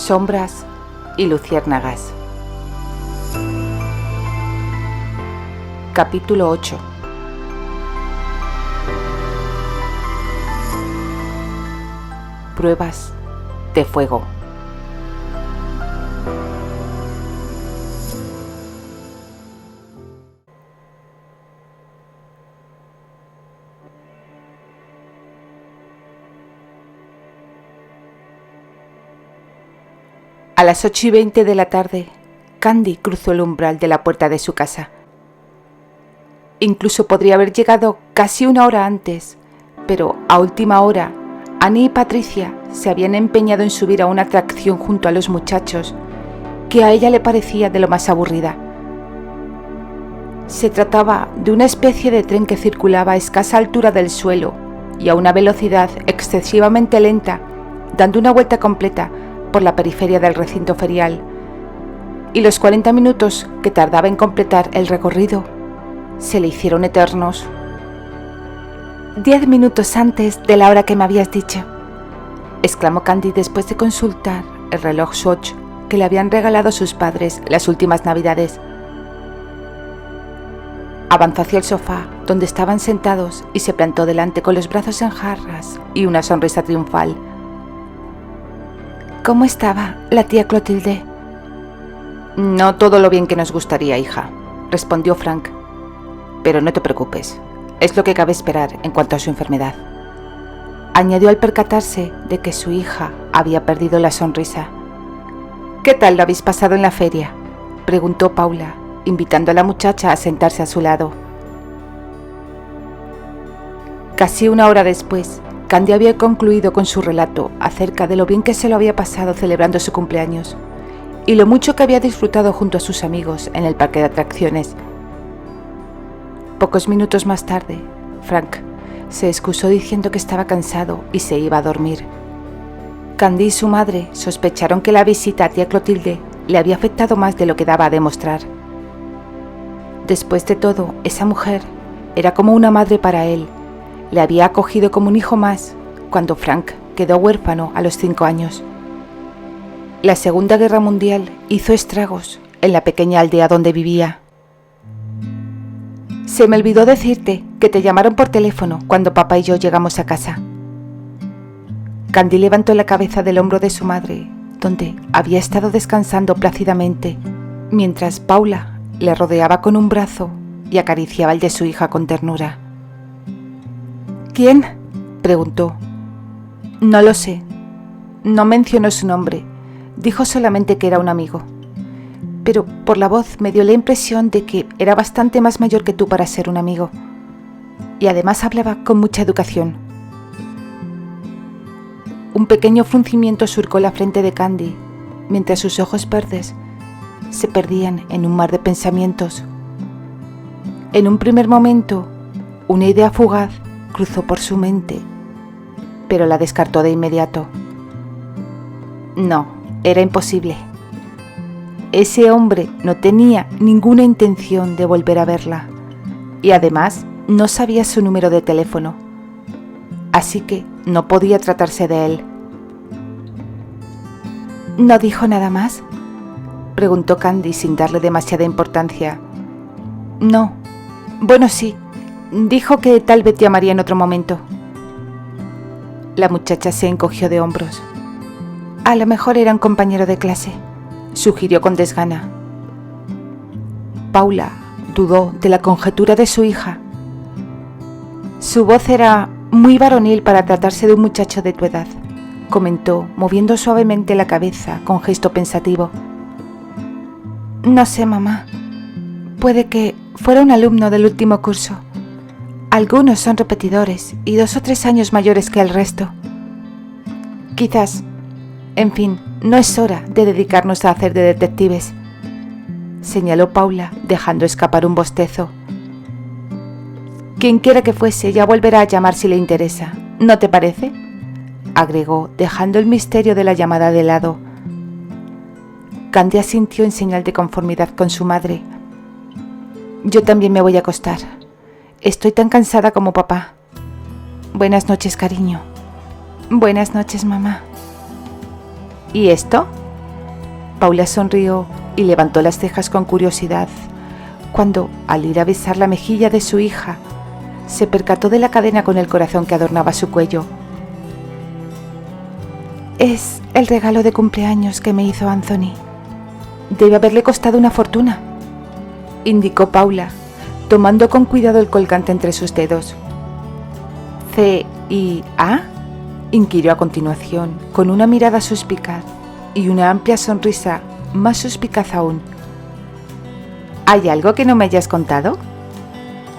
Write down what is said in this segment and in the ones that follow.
sombras y luciérnagas. Capítulo 8. Pruebas de fuego. A las 8:20 de la tarde, Candy cruzó el umbral de la puerta de su casa. Incluso podría haber llegado casi una hora antes, pero a última hora, Annie y Patricia se habían empeñado en subir a una atracción junto a los muchachos, que a ella le parecía de lo más aburrida. Se trataba de una especie de tren que circulaba a escasa altura del suelo y a una velocidad excesivamente lenta, dando una vuelta completa por la periferia del recinto ferial, y los 40 minutos que tardaba en completar el recorrido se le hicieron eternos. 10 minutos antes de la hora que me habías dicho, exclamó Candy después de consultar el reloj Swatch que le habían regalado sus padres las últimas navidades. Avanzó hacia el sofá donde estaban sentados y se plantó delante con los brazos en jarras y una sonrisa triunfal. ¿Cómo estaba la tía Clotilde? No todo lo bien que nos gustaría, hija, respondió Frank. Pero no te preocupes, es lo que cabe esperar en cuanto a su enfermedad. Añadió al percatarse de que su hija había perdido la sonrisa. ¿Qué tal lo habéis pasado en la feria?, preguntó Paula, invitando a la muchacha a sentarse a su lado. Casi una hora después, Candy había concluido con su relato acerca de lo bien que se lo había pasado celebrando su cumpleaños y lo mucho que había disfrutado junto a sus amigos en el parque de atracciones. Pocos minutos más tarde, Frank se excusó diciendo que estaba cansado y se iba a dormir. Candy y su madre sospecharon que la visita a tía Clotilde le había afectado más de lo que daba a demostrar. Después de todo, esa mujer era como una madre para él. Le había acogido como un hijo más cuando Frank quedó huérfano a los 5 años. La Segunda Guerra Mundial hizo estragos en la pequeña aldea donde vivía. Se me olvidó decirte que te llamaron por teléfono cuando papá y yo llegamos a casa. Candy levantó la cabeza del hombro de su madre, donde había estado descansando plácidamente, mientras Paula le rodeaba con un brazo y acariciaba el de su hija con ternura. ¿Quién?, preguntó. No lo sé. No mencionó su nombre. Dijo solamente que era un amigo. Pero por la voz me dio la impresión de que era bastante más mayor que tú para ser un amigo. Y además hablaba con mucha educación. Un pequeño fruncimiento surcó la frente de Candy, mientras sus ojos verdes se perdían en un mar de pensamientos. En un primer momento, una idea fugaz cruzó por su mente, pero la descartó de inmediato. No, era imposible. Ese hombre no tenía ninguna intención de volver a verla, y además no sabía su número de teléfono, así que no podía tratarse de él. ¿No dijo nada más?, preguntó Candy sin darle demasiada importancia. No, bueno, sí. Dijo que tal vez llamaría en otro momento. La muchacha se encogió de hombros. A lo mejor era un compañero de clase, sugirió con desgana. Paula dudó de la conjetura de su hija. Su voz era muy varonil para tratarse de un muchacho de tu edad, comentó, moviendo suavemente la cabeza con gesto pensativo. No sé, mamá. Puede que fuera un alumno del último curso. Algunos son repetidores y 2 o 3 años mayores que el resto. Quizás. En fin, no es hora de dedicarnos a hacer de detectives, señaló Paula, dejando escapar un bostezo. Quien quiera que fuese ya volverá a llamar si le interesa, ¿no te parece?, agregó, dejando el misterio de la llamada de lado. Candy asintió en señal de conformidad con su madre. Yo también me voy a acostar. Estoy tan cansada como papá. Buenas noches, cariño. Buenas noches, mamá. ¿Y esto?, Paula sonrió y levantó las cejas con curiosidad, cuando, al ir a besar la mejilla de su hija, se percató de la cadena con el corazón que adornaba su cuello. Es el regalo de cumpleaños que me hizo Anthony. Debe haberle costado una fortuna, indicó Paula, tomando con cuidado el colgante entre sus dedos. ¿CIA? Inquirió a continuación, con una mirada suspicaz y una amplia sonrisa más suspicaz aún. ¿Hay algo que no me hayas contado?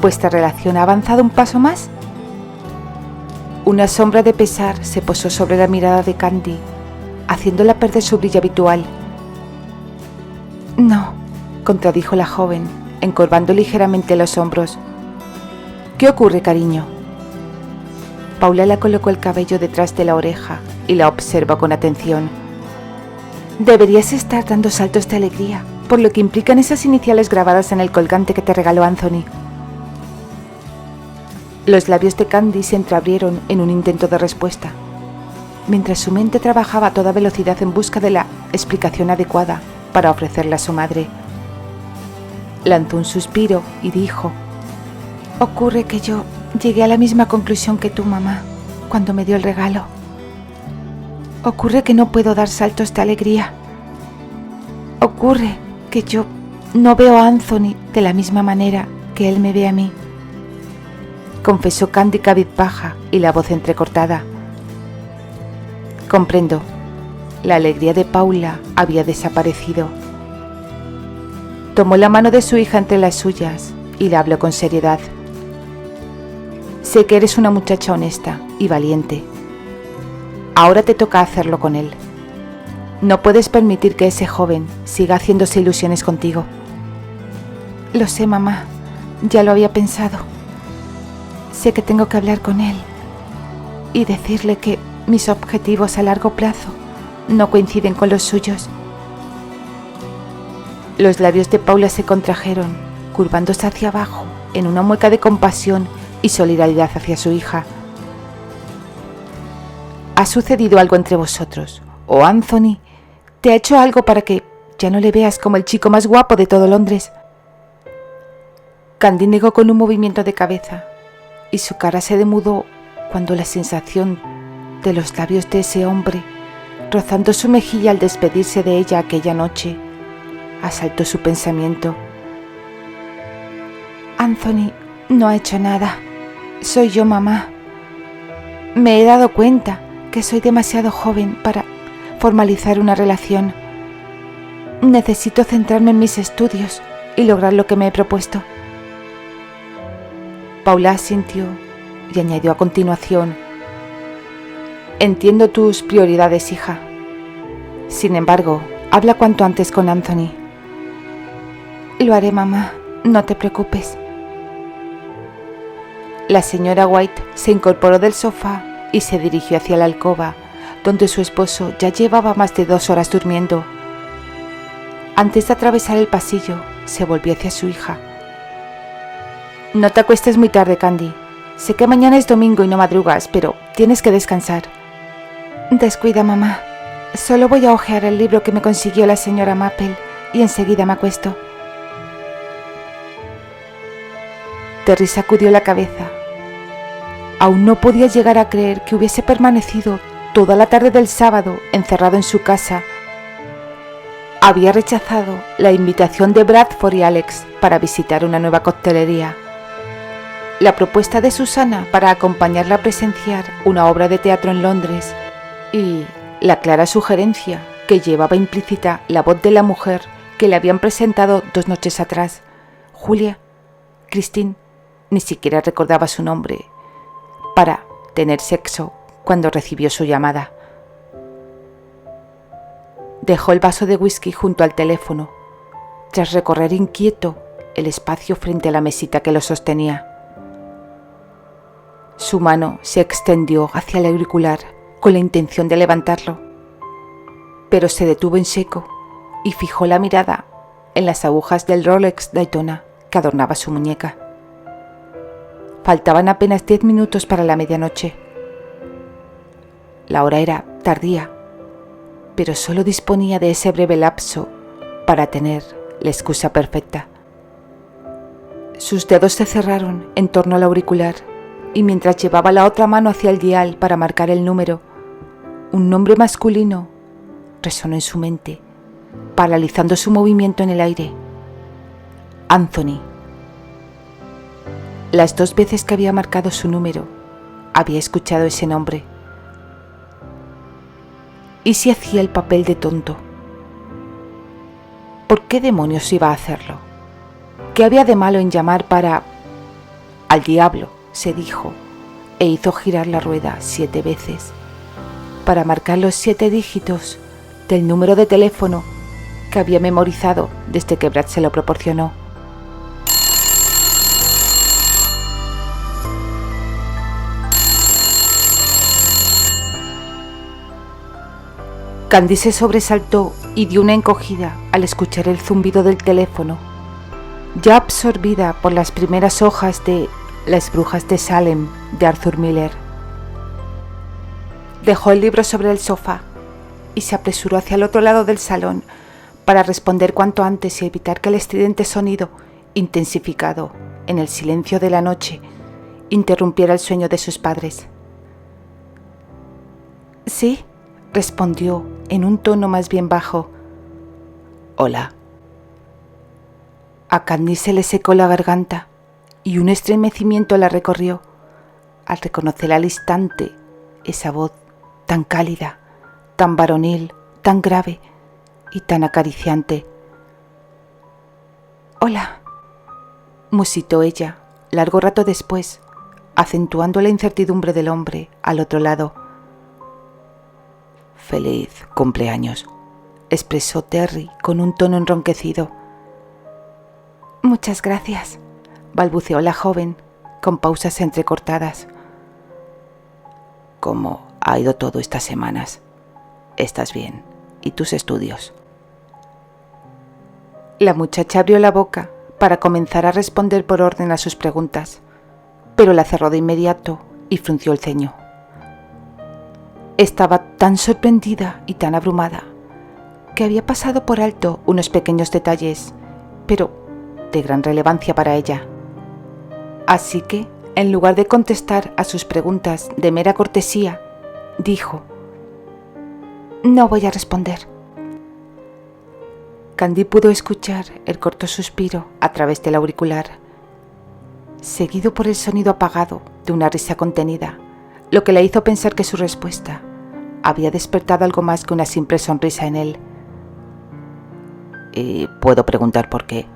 ¿Vuestra relación ha avanzado un paso más? Una sombra de pesar se posó sobre la mirada de Candy, haciéndola perder su brillo habitual. No, contradijo la joven, encorvando ligeramente los hombros. ¿Qué ocurre, cariño? Paula le colocó el cabello detrás de la oreja y la observó con atención. Deberías estar dando saltos de alegría, por lo que implican esas iniciales grabadas en el colgante que te regaló Anthony. Los labios de Candy se entreabrieron en un intento de respuesta, mientras su mente trabajaba a toda velocidad en busca de la explicación adecuada para ofrecerla a su madre. Lanzó un suspiro y dijo: ocurre que yo llegué a la misma conclusión que tu mamá cuando me dio el regalo. Ocurre que no puedo dar saltos de alegría. Ocurre que yo no veo a Anthony de la misma manera que él me ve a mí, confesó Candy cabizbaja y la voz entrecortada. Comprendo. La alegría de Paula había desaparecido. Tomó la mano de su hija entre las suyas y le habló con seriedad. Sé que eres una muchacha honesta y valiente. Ahora te toca hacerlo con él. No puedes permitir que ese joven siga haciéndose ilusiones contigo. Lo sé, mamá. Ya lo había pensado. Sé que tengo que hablar con él y decirle que mis objetivos a largo plazo no coinciden con los suyos. Los labios de Paula se contrajeron, curvándose hacia abajo en una mueca de compasión y solidaridad hacia su hija. ¿Ha sucedido algo entre vosotros? ¿O Anthony te ha hecho algo para que ya no le veas como el chico más guapo de todo Londres? Candy negó con un movimiento de cabeza y su cara se demudó cuando la sensación de los labios de ese hombre rozando su mejilla al despedirse de ella aquella noche asaltó su pensamiento. Anthony no ha hecho nada. Soy yo, mamá. Me he dado cuenta que soy demasiado joven para formalizar una relación. Necesito centrarme en mis estudios y lograr lo que me he propuesto. Paula asintió y añadió a continuación: entiendo tus prioridades, hija. Sin embargo, habla cuanto antes con Anthony. Lo haré, mamá. No te preocupes. La señora White se incorporó del sofá y se dirigió hacia la alcoba, donde su esposo ya llevaba más de 2 horas durmiendo. Antes de atravesar el pasillo, se volvió hacia su hija. No te acuestes muy tarde, Candy. Sé que mañana es domingo y no madrugas, pero tienes que descansar. Descuida, mamá. Solo voy a hojear el libro que me consiguió la señora Maple y enseguida me acuesto. Terry sacudió la cabeza. Aún no podía llegar a creer que hubiese permanecido toda la tarde del sábado encerrado en su casa. Había rechazado la invitación de Bradford y Alex para visitar una nueva coctelería. La propuesta de Susana para acompañarla a presenciar una obra de teatro en Londres y la clara sugerencia que llevaba implícita la voz de la mujer que le habían presentado 2 noches atrás, Julia. Christine ni siquiera recordaba su nombre, para tener sexo cuando recibió su llamada. Dejó el vaso de whisky junto al teléfono, tras recorrer inquieto el espacio frente a la mesita que lo sostenía. Su mano se extendió hacia el auricular con la intención de levantarlo, pero se detuvo en seco y fijó la mirada en las agujas del Rolex Daytona que adornaba su muñeca. Faltaban apenas 10 minutos para la medianoche. La hora era tardía, pero solo disponía de ese breve lapso para tener la excusa perfecta. Sus dedos se cerraron en torno al auricular y mientras llevaba la otra mano hacia el dial para marcar el número, un nombre masculino resonó en su mente, paralizando su movimiento en el aire. Anthony. Las 2 veces que había marcado su número, había escuchado ese nombre. ¿Y si hacía el papel de tonto? ¿Por qué demonios iba a hacerlo? ¿Qué había de malo en llamar para... Al diablo, se dijo, e hizo girar la rueda 7 veces, para marcar los 7 dígitos del número de teléfono que había memorizado desde que Brad se lo proporcionó. Candy se sobresaltó y dio una encogida al escuchar el zumbido del teléfono, ya absorbida por las primeras hojas de Las brujas de Salem de Arthur Miller. Dejó el libro sobre el sofá y se apresuró hacia el otro lado del salón para responder cuanto antes y evitar que el estridente sonido, intensificado en el silencio de la noche, interrumpiera el sueño de sus padres. «Sí», respondió en un tono más bien bajo. «Hola». A Candy se le secó la garganta y un estremecimiento la recorrió al reconocer al instante esa voz tan cálida, tan varonil, tan grave y tan acariciante. «Hola», musitó ella largo rato después, acentuando la incertidumbre del hombre al otro lado. «Feliz cumpleaños», expresó Terry con un tono enronquecido. «Muchas gracias», balbuceó la joven, con pausas entrecortadas. «¿Cómo ha ido todo estas semanas? ¿Estás bien? ¿Y tus estudios?» La muchacha abrió la boca para comenzar a responder por orden a sus preguntas, pero la cerró de inmediato y frunció el ceño. Estaba tan sorprendida y tan abrumada que había pasado por alto unos pequeños detalles, pero de gran relevancia para ella. Así que, en lugar de contestar a sus preguntas de mera cortesía, dijo: «No voy a responder». Candy pudo escuchar el corto suspiro a través del auricular, seguido por el sonido apagado de una risa contenida, lo que le hizo pensar que su respuesta había despertado algo más que una simple sonrisa en él. «¿Y puedo preguntar por qué?»,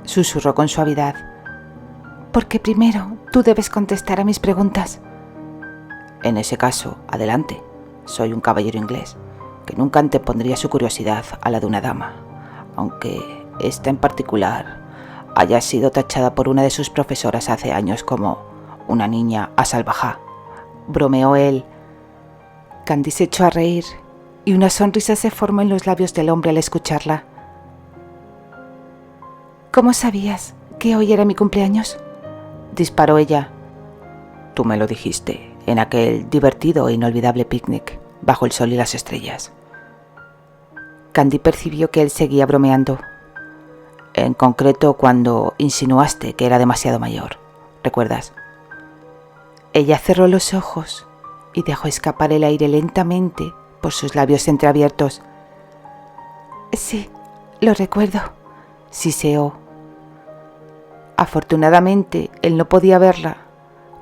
susurró con suavidad. «Porque primero tú debes contestar a mis preguntas». «En ese caso, adelante. Soy un caballero inglés, que nunca antepondría su curiosidad a la de una dama, aunque esta en particular haya sido tachada por una de sus profesoras hace años como una niña asalvajá», bromeó él. Candy se echó a reír y una sonrisa se formó en los labios del hombre al escucharla. «¿Cómo sabías que hoy era mi cumpleaños?», disparó ella. «Tú me lo dijiste en aquel divertido e inolvidable picnic bajo el sol y las estrellas». Candy percibió que él seguía bromeando. «En concreto cuando insinuaste que era demasiado mayor, ¿recuerdas?». Ella cerró los ojos y dejó escapar el aire lentamente por sus labios entreabiertos. «Sí, lo recuerdo», siseó. Afortunadamente, él no podía verla,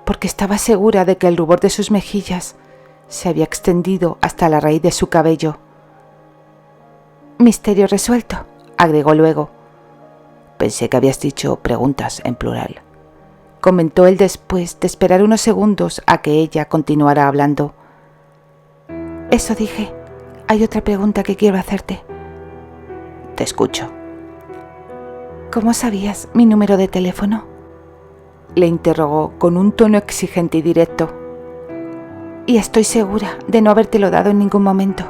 porque estaba segura de que el rubor de sus mejillas se había extendido hasta la raíz de su cabello. «Misterio resuelto», agregó luego. «Pensé que habías dicho preguntas en plural», comentó él después de esperar unos segundos a que ella continuara hablando. «Eso dije. Hay otra pregunta que quiero hacerte». «Te escucho». «¿Cómo sabías mi número de teléfono?», le interrogó con un tono exigente y directo. «Y estoy segura de no habértelo dado en ningún momento».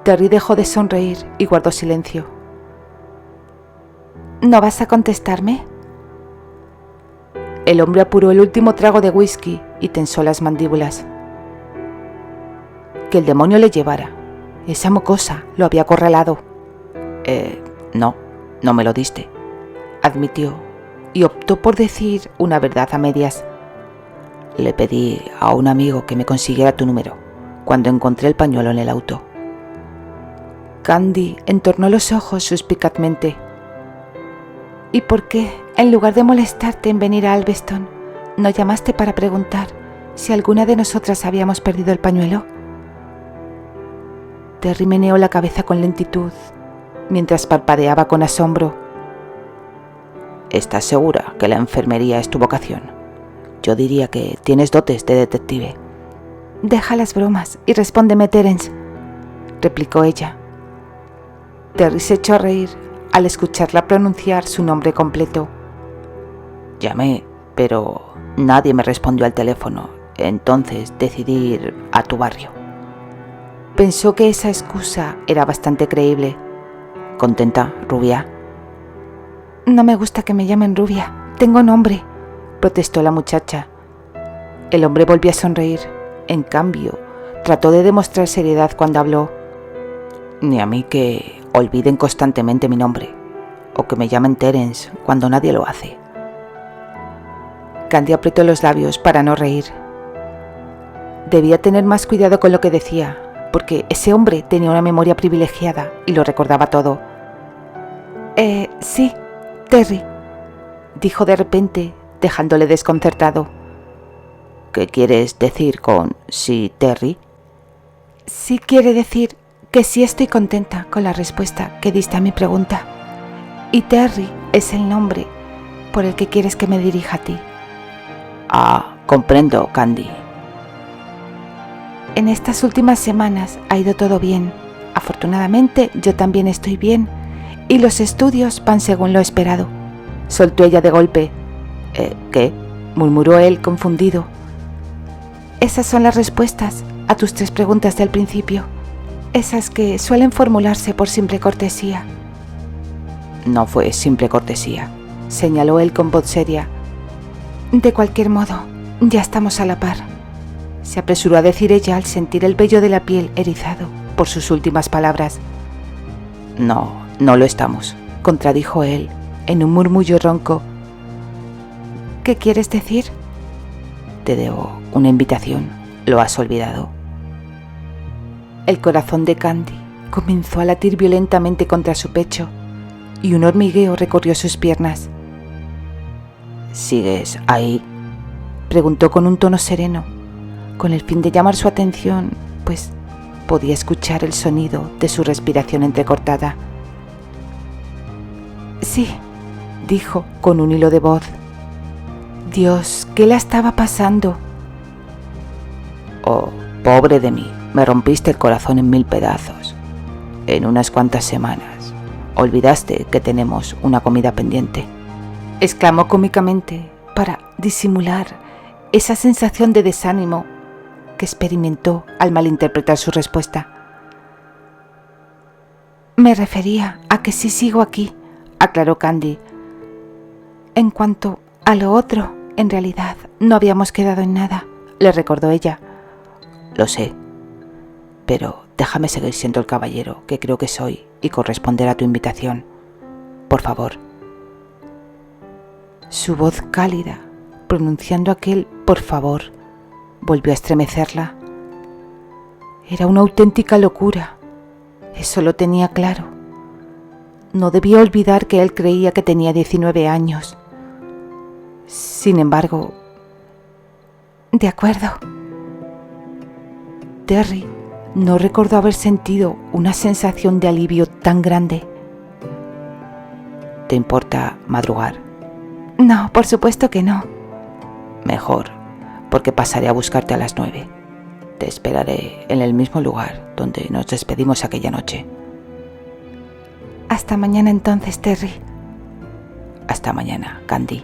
Terry dejó de sonreír y guardó silencio. «¿No vas a contestarme?». El hombre apuró el último trago de whisky y tensó las mandíbulas. Que el demonio le llevara. Esa mocosa lo había acorralado. No me lo diste, admitió, y optó por decir una verdad a medias. Le pedí a un amigo que me consiguiera tu número cuando encontré el pañuelo en el auto. Candy entornó los ojos suspicazmente. ¿Y por qué, en lugar de molestarte en venir a Alveston, no llamaste para preguntar si alguna de nosotras habíamos perdido el pañuelo? Terry meneó la cabeza con lentitud, mientras parpadeaba con asombro. ¿Estás segura que la enfermería es tu vocación? Yo diría que tienes dotes de detective. Deja las bromas y respóndeme, Terence, replicó ella. Terry se echó a reír al escucharla pronunciar su nombre completo. Llamé, pero nadie me respondió al teléfono, entonces decidí ir a tu barrio. Pensó que esa excusa era bastante creíble. ¿Contenta, rubia? No me gusta que me llamen rubia. Tengo nombre, protestó la muchacha. El hombre volvió a sonreír. En cambio, trató de demostrar seriedad cuando habló. Ni a mí que olviden constantemente mi nombre, o que me llamen Terence cuando nadie lo hace. Candy apretó los labios para no reír. Debía tener más cuidado con lo que decía, porque ese hombre tenía una memoria privilegiada y lo recordaba todo. Sí, Terry, dijo de repente, dejándole desconcertado. ¿Qué quieres decir con sí, Terry? Sí quiere decir que sí estoy contenta con la respuesta que diste a mi pregunta. Y Terry es el nombre por el que quieres que me dirija a ti. Ah, comprendo, Candy. En estas últimas semanas ha ido todo bien. Afortunadamente, yo también estoy bien y los estudios van según lo esperado. Soltó ella de golpe. ¿Qué? Murmuró él, confundido. Esas son las respuestas a tus 3 preguntas del principio. Esas que suelen formularse por simple cortesía. No fue simple cortesía, señaló él con voz seria. De cualquier modo, ya estamos a la par, se apresuró a decir ella al sentir el vello de la piel erizado por sus últimas palabras. No lo estamos, contradijo él en un murmullo ronco. ¿Qué quieres decir? Te debo una invitación, ¿lo has olvidado? El corazón de Candy comenzó a latir violentamente contra su pecho y un hormigueo recorrió sus piernas. ¿Sigues ahí?, preguntó con un tono sereno, con el fin de llamar su atención, pues podía escuchar el sonido de su respiración entrecortada. Sí, dijo con un hilo de voz. Dios, ¿qué la estaba pasando? Oh, pobre de mí, me rompiste el corazón en 1000 pedazos. En unas cuantas semanas, olvidaste que tenemos una comida pendiente, exclamó cómicamente para disimular esa sensación de desánimo que experimentó al malinterpretar su respuesta. Me refería a que sí sigo aquí, aclaró Candy. En cuanto a lo otro, en realidad no habíamos quedado en nada, le recordó ella. Lo sé, pero déjame seguir siendo el caballero que creo que soy y corresponder a tu invitación. Por favor. Su voz cálida, pronunciando aquel por favor, volvió a estremecerla. Era una auténtica locura, eso lo tenía claro. No debía olvidar que él creía que tenía 19 años. Sin embargo, de acuerdo. Terry no recordó haber sentido una sensación de alivio tan grande. ¿Te importa madrugar? No, por supuesto que no. Mejor, porque pasaré a buscarte a las 9. Te esperaré en el mismo lugar donde nos despedimos aquella noche. Hasta mañana entonces, Terry. Hasta mañana, Candy.